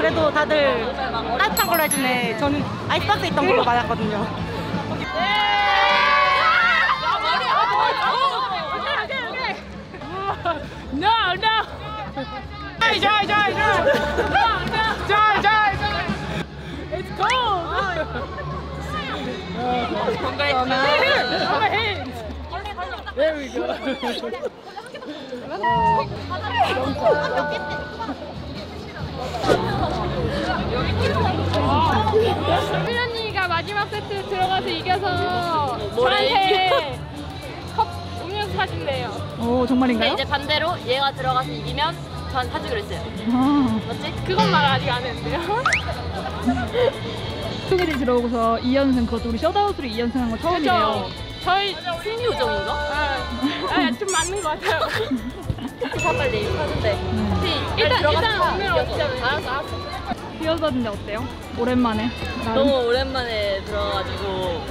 그래도 다들 따뜻한 걸로 해주네. 저는 아이스박스에 있던 걸로 맞았거든요. No, no. Joy. It's cold. There we go. 휘연이가 마지막 세트 들어가서 이겨서 저한테 컵 음료수 사준대요. 오, 정말인가요? 근데 이제 반대로 얘가 들어가서 이기면 전 사주기로 했어요. 아. 맞지? 그건 말 아직 안 했는데요. 승일이 들어오고서 2연승, 그것도 우리 셧아웃으로 2연승 한 거 처음이래요. 저희 승리 요정인가? 좀 맞는 것 같아요. 다 빨리 하는데. 일단 오늘 어쩌면 알았어. 비어봤는데 어때요? 오랜만에. 너무 오랜만에 들어가지고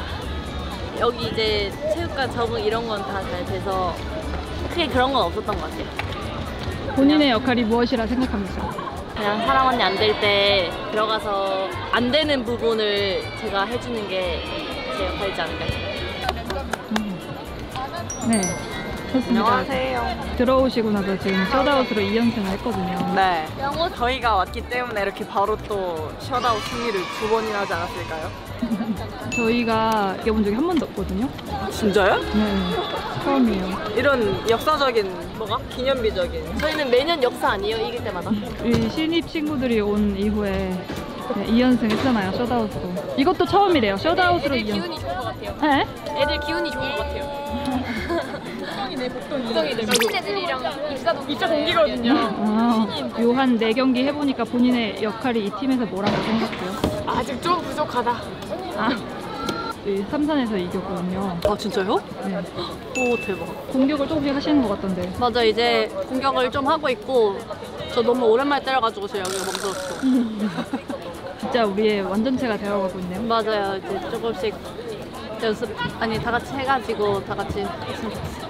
여기 이제 체육관 적응 이런 건 다 잘 돼서 크게 그런 건 없었던 것 같아요. 본인의 역할이 무엇이라 생각합니까? 그냥 사람 언니 안 될 때 들어가서 안 되는 부분을 제가 해주는 게 제 역할이지 않을까. 네, 좋습니다. 안녕하세요. 들어오시고 나서 지금 셧아웃으로 2연승을 했거든요. 네. 저희가 왔기 때문에 이렇게 바로 또 셧아웃 승리를 2번이나 하지 않았을까요? 저희가 이겨본 적이 한 번도 없거든요. 진짜요? 네, 처음이에요. 이런 역사적인 뭐가? 기념비적인. 저희는 매년 역사 아니에요? 이길 때마다? 우리 신입 친구들이 온 이후에 네, 2연승 했잖아요, 셧아웃으로. 이것도 처음이래요, 셧아웃으로 애들 2연승. 기운이 좋은 것 같아요. 네? 애들 기운이 좋은 것 같아요. 복덩이들 신애들이랑 입사 동기거든요. 요 한 4경기 해보니까 본인의 역할이 이 팀에서 뭐라고 생각해요? 아직 좀 부족하다. 아, 이 삼산에서 이겼거든요. 아 진짜요? 네. 오 대박. 공격을 조금씩 하시는 것 같던데. 맞아, 이제 공격을 좀 하고 있고 저 너무 오랜만에 때려가지고 제 여기가 멈춰졌어. 진짜 우리의 완전체가 되어가고 있네요. 맞아요. 이제 조금씩 연습 다 같이 해가지고 다 같이 했으면 좋겠어요.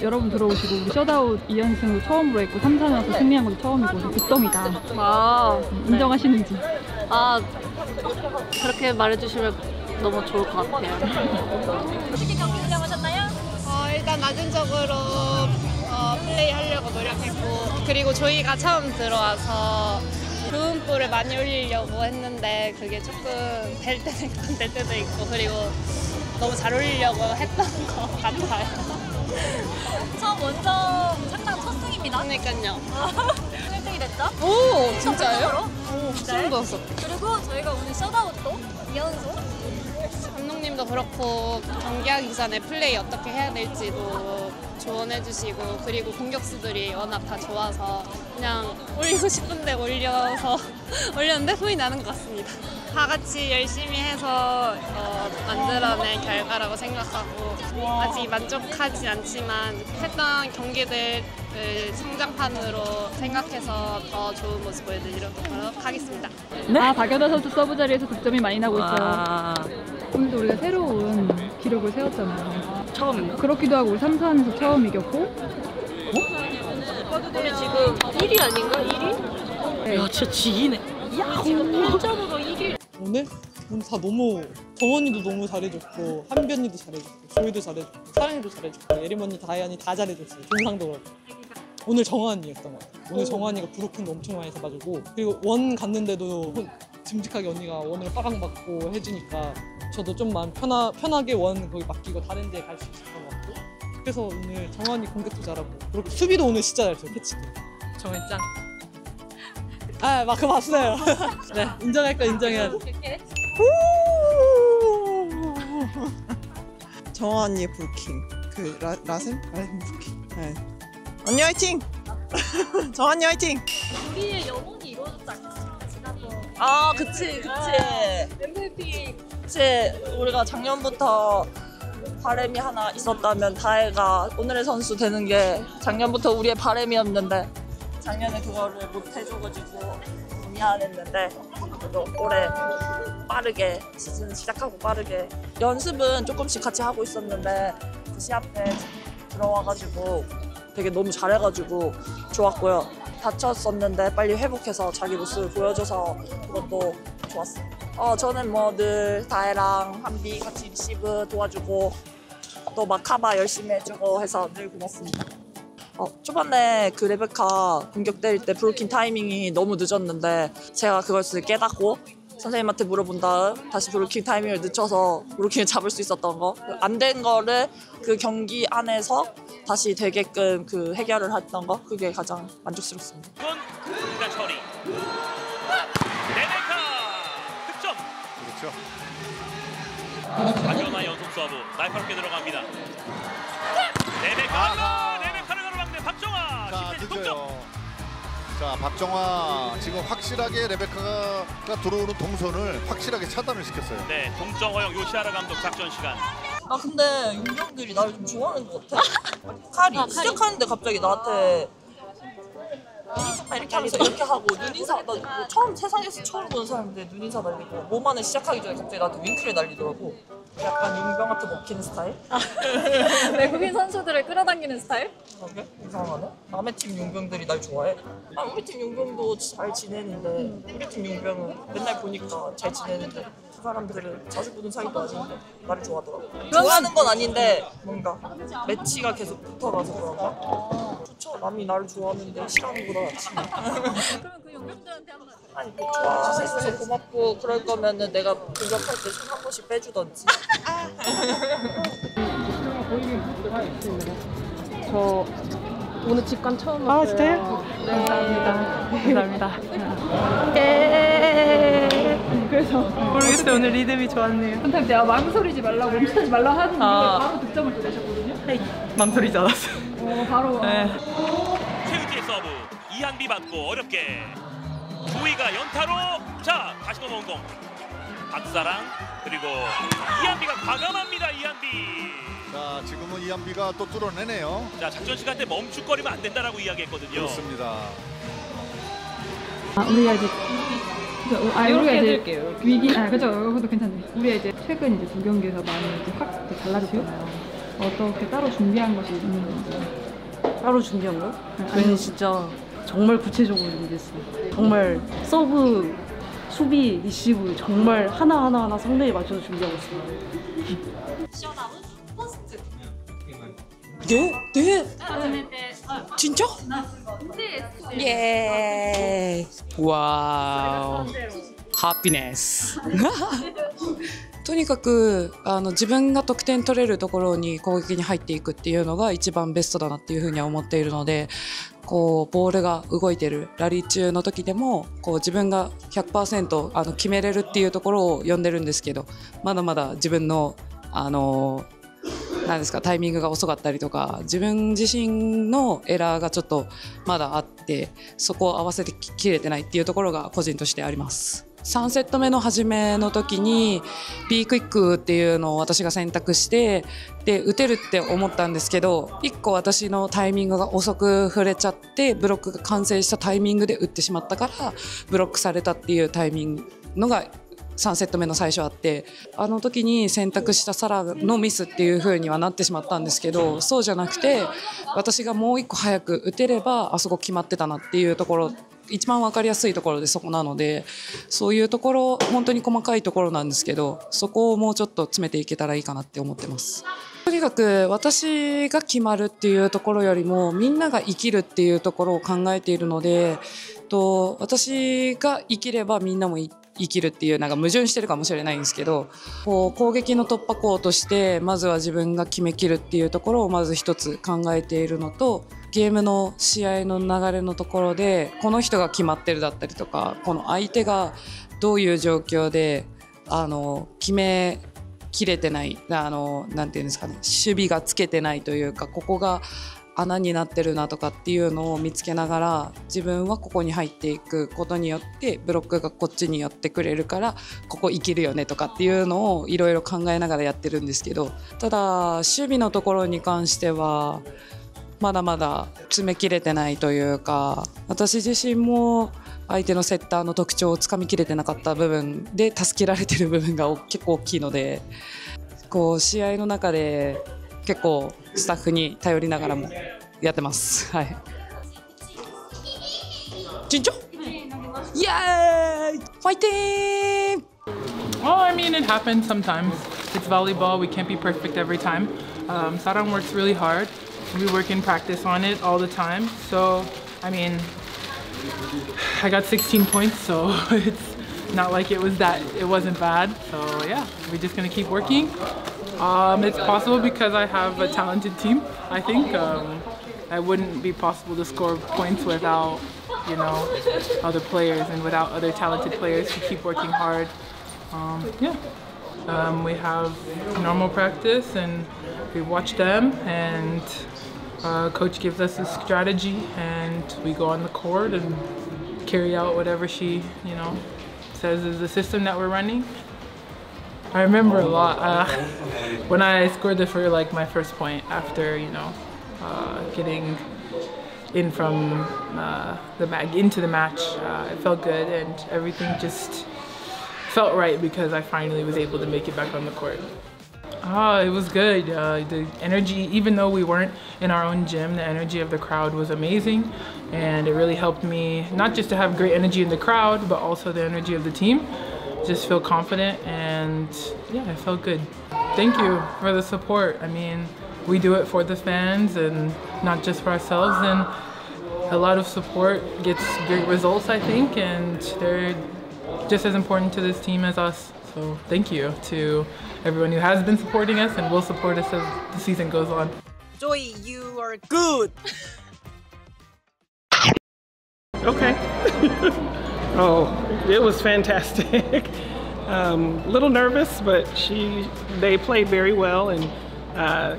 여러분 들어오시고 우리 셧아웃 2연승으로 처음으로 했고 삼산에 와서 승리한 것도 처음이고 극덩이다. 아 인정하시는지. 아 그렇게 말해주시면 너무 좋을 것 같아요. 어떻게 경기 운영하셨나요? 일단 낮은적으로 플레이하려고 노력했고, 그리고 저희가 처음 들어와서 좋은 볼을 많이 올리려고 했는데 그게 조금 될 때도 있고 안 될 때도 있고, 그리고 너무 잘 올리려고 했던 것 같아요. 처음 원정 상당 첫 승입니다. 그러니까요. 1등이 됐죠? 오, 진짜요? 오, 소름 돋았어. 그리고 저희가 오늘 셧아웃도 2연속. 감독님도 그렇고 경기하기 전에 플레이 어떻게 해야 될지도 조언해주시고, 그리고 공격수들이 워낙 다 좋아서 그냥 올리고 싶은데 올렸는데 소리 나는 것 같습니다. 다 같이 열심히 해서 만들어낸 결과라고 생각하고, 아직 만족하지 않지만 했던 경기들을 성장판으로 생각해서 더 좋은 모습 보여드리도록 하겠습니다. 네? 아, 박연아 선수 서브 자리에서 득점이 많이 나고 있어요. 오늘도 우리가 새로운 기록을 세웠잖아요. 처음인가? 그렇기도 하고 우리 삼산에서 처음 이겼고. 우리 지금 1위 아닌가? 1위? 네. 야 진짜 지기네. 지금 1점으로 1위. 오늘 다 너무, 정원이도 너무 잘해줬고, 한변이도 잘해줬고, 조이도 잘해줬고, 사랑이도 잘해줬고, 예림 언니, 다혜언니 다 잘해줬어요. 종상도 그렇고. 오늘 정환이였던 것 같아요. 오늘 정환이가 브로킹도 엄청 많이 잡아주고, 그리고 원 갔는데도 듬직하게 언니가 원을 빠방 받고 해주니까 저도 좀 마음 편하게 원 거기 맡기고 다른 데 갈 수 있었던 것 같고, 그래서 오늘 정환이 공격도 잘하고, 그리고 수비도 오늘 진짜 잘했어요. 캐치도. 정말 짱. 아, 막 그거 봤어요. 네, 인정할 거 인정해야 돼. 정환이의 불킹, 그 라셈 불킹. 네. 언니 화이팅! 정환이 화이팅! 우리의 영혼이 이루어졌다. 지난번. 아, 그치. MVP. 그치. 우리가 작년부터 바람이 하나 있었다면 다혜가 오늘의 선수 되는 게 작년부터 우리의 바람이었는데, 작년에 그거를 못 해줘가지고 미안했는데, 그래도 올해 빠르게 시즌 시작하고 빠르게 연습은 조금씩 같이 하고 있었는데 그 시합에 들어와가지고 되게 너무 잘해가지고 좋았고요. 다쳤었는데 빨리 회복해서 자기 모습을 보여줘서 그것도 좋았어. 저는 뭐 늘 다혜랑 한비 같이 리시브 도와주고 또 막 카바 열심히 해주고 해서 늘 고맙습니다. 초반에 그 레베카 공격 때릴 때 브로킹 타이밍이 너무 늦었는데 제가 그것을 깨닫고 선생님한테 물어본 다음 다시 브로킹 타이밍을 늦춰서 브로킹을 잡을 수 있었던 거, 안 된 거를 그 경기 안에서 다시 되게끔 그 해결을 했던 거, 그게 가장 만족스럽습니다. 일단 처리. 레베카 득점. 그렇죠. 박연아 연속 서브 날카롭게 들어갑니다. 레베카를 가로막는 박정아. 자, 10대 동점. 늦어요. 자, 박정아 지금 확실하게 레베카가 들어오는 동선을 확실하게 차단을 시켰어요. 네, 동점 허용 요시하라 감독 작전 시간. 근데 윤경들이 나를 좀 좋아하는 것 같아. 칼이 시작하는데 갑자기 나한테 이렇게 하면서 이렇게 하고 눈인사, 나 이거 처음 세상에서 처음 보는 사람인데 눈인사 날리고 몸 안에 시작하기 전에 갑자기 나한테 윙크를 날리더라고. 약간 용병한테 먹히는 스타일? 외국인 선수들을 끌어당기는 스타일? 그러게? 이상하네. 남의 팀 용병들이 날 좋아해. 우리 팀 용병도 잘 지내는데 우리 팀 용병은 맨날 보니까 잘 지내는데 그 사람들을 자주 보는 사이도 아닌데 나를 좋아하더라고. 좋아하는 건 아닌데 뭔가 매치가 계속 붙어가서 그런가? 좋죠. 남이 나를 좋아하는데 싫어하는 거보다 낫지. 그러면 그 용병들한테 한번 아니 좋아해줘서 고맙고 그럴 거면은 내가 공격할 때 손 한 번씩 빼주던지. 저 오늘 직관 처음 왔어요. 진짜요? 네. 감사합니다. 그래서 모르겠어요. 오늘 리듬이 좋았네요. 한타임 내가 망설이지 말라고 멈추지 말라고 하는 이유가 바로 득점을 또 내셨거든요. 망설이지 않았어요. 바로 최은지의 서브. 이한비 받고 어렵게. 조이가 연타로. 자, 다시 넘어온 공. 박사랑 그리고 이한비가 과감합니다. 이한비. 자, 지금은 이한비가 또 뚫어내네요. 자, 작전 시간 때 멈칫거리면 안 된다라고 이야기했거든요. 그렇습니다. 우리가 이제 우리가 이제 해드릴게요. 위기 그죠. 그것도 괜찮네. 우리가 이제 최근 이제 두 경기에서 많이 이제 확 이제 달라졌잖아요. 어떻게 따로 준비한 것이 있는 건지. 따로 준비한 거? 저희는 진짜 정말 구체적으로 준비했어요. 정말 서브, 수비, 리시브 정말 하나하나 상대에 맞춰서 준비하고 있습니다. 시원하고 퍼스트. 네? 진짜? 예. 와우. 하피네스. とにかく自分が得点取れるところに攻撃に入っていくっていうのが一番ベストだなっていうふうには思っているので、こうボールが動いてるラリー中の時でもこう自分が 100% 決めれるっていうところを読んでるんですけど、まだまだ自分のなんですかタイミングが遅かったりとか自分自身のエラーがちょっとまだあってそこを合わせてきれてないっていうところが個人としてあります。3セット目の初めの時に B クイックっていうのを私が選択してで打てるって思ったんですけど1個私のタイミングが遅く触れちゃってブロックが完成したタイミングで打ってしまったからブロックされたっていうタイミングのが3セット目の最初あってあの時に選択したサラのミスっていう風にはなってしまったんですけどそうじゃなくて私がもう1個早く打てればあそこ決まってたなっていうところ一番分かりやすいところでそこなのでそういうところ本当に細かいところなんですけどそこをもうちょっと詰めていけたらいいかなって思ってます。とにかく私が決まるっていうところよりもみんなが生きるっていうところを考えているので私が生きればみんなも生きるっていうなんか矛盾してるかもしれないんですけどこう攻撃の突破口としてまずは自分が決めきるっていうところをまず一つ考えているのとゲームの試合の流れのところでこの人が決まってるだったりとかこの相手がどういう状況で決めきれてないなんていうんですかね守備がつけてないというかここが穴になってるなとかっていうのを見つけながら自分はここに入っていくことによってブロックがこっちに寄ってくれるからここ生きるよねとかっていうのをいろいろ考えながらやってるんですけどただ守備のところに関してはまだまだ詰めきれてないというか私自身も相手のセッターの特徴をつかみきれてなかった部分で助けられてる部分が結構大きいのでこう試合の中で結構スタッフに頼りながらもやってます。はい。 진짜? Yay! Fighting! Well, I mean, it happens sometimes. It's volleyball. We can't be perfect every time. Sarang works really hard. We work in practice on it all the time. So, I mean, I got 16 points, so it's not like it wasn't bad. So yeah, we're just gonna keep working. It's possible because I have a talented team. I think it wouldn't be possible to score points without, you know, other players and without other talented players who keep working hard. Yeah. We have normal practice and we watch them, and coach gives us a strategy and we go on the court and carry out whatever she, you know, says is the system that we're running. I remember a lot when I scored my first point after, you know, getting in from into the match. It felt good and everything just felt right because I finally was able to make it back on the court. It was good. The energy, even though we weren't in our own gym, the energy of the crowd was amazing, and it really helped me not just to have great energy in the crowd, but also the energy of the team. Just feel confident, and yeah, it felt good. Thank you for the support. I mean, we do it for the fans and not just for ourselves, and a lot of support gets great results, I think, and they're just as important to this team as us. So thank you to everyone who has been supporting us and will support us as the season goes on. Joy, you are good. Okay. Oh, it was fantastic. A little nervous, but they played very well, and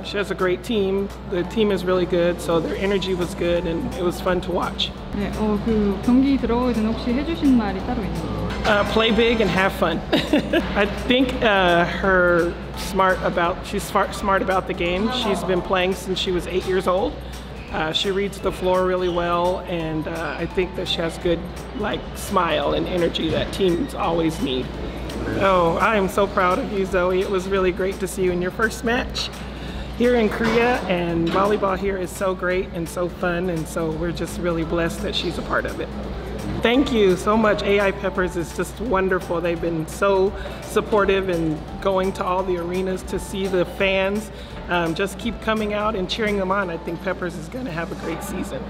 she has a great team. The team is really good, so their energy was good, and it was fun to watch. 네, 그 경기 들어오기 전에 혹시 해주신 말이 따로 있나요? Play big and have fun. I think she's smart about the game. She's been playing since she was 8 years old. She reads the floor really well, and I think that she has good smile and energy that teams always need. Oh, I am so proud of you, Zoe. It was really great to see you in your first match here in Korea, and volleyball here is so great and so fun, and so we're just really blessed that she's a part of it. Thank you so much. AI Peppers is just wonderful. They've been so supportive and going to all the arenas to see the fans. Just keep coming out and cheering them on. I think Peppers is going to have a great season.